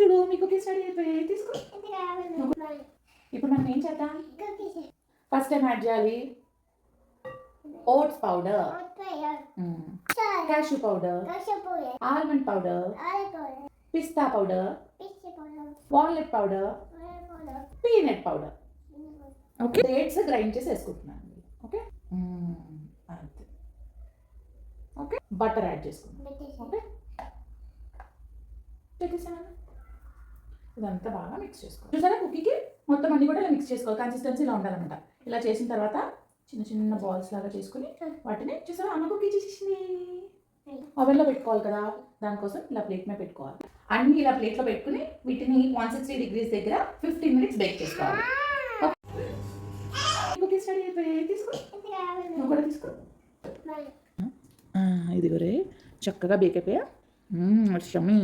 ఇదిగో మీ cookies ready అయిపోయాయి, తీసుకో. ఇప్పుడు మనం ఏం చేద్దాం? ఫస్ట్ టైం యాడ్ చేయాలి oats powder, cashew powder, almond powder, pista powder, walnut powder, peanut powder. Okay, dates grind చేసి వేసుకుంటున్నాను. ఓకే అంతే. ఓకే, బటర్ యాడ్ చేసుకుంటాం. ఓకే, పెట్టేసాను. ఇదంతా బాగా మిక్స్ చేసుకోవాలి. చూసారా, కుకీకి మొత్తం అన్ని కూడా ఇలా మిక్స్ చేసుకోవాలి. కన్సిస్టెన్సీ ఇలా ఉండాలన్నమాట. ఇలా చేసిన తర్వాత చిన్న చిన్న బాల్స్ లాగా చేసుకుని వాటిని చూసారా అమ్మ కుకీ చేసేసింది. ఓవెన్లో పెట్టుకోవాలి కదా, దానికోసం ఇలా ప్లేట్ మీద పెట్టుకోవాలి. అన్ని ఇలా ప్లేట్లో పెట్టుకుని వీటిని 160 degrees దగ్గర 15 minutes బేక్ చేసుకోవాలి. కుకీస్ రెడీ అయిపోయాయి, తీసుకో. నువ్వు కూడా తీసుకో. ఇదిగోరే చక్కగా బేక్ అయిపోయా. షమ్మీ.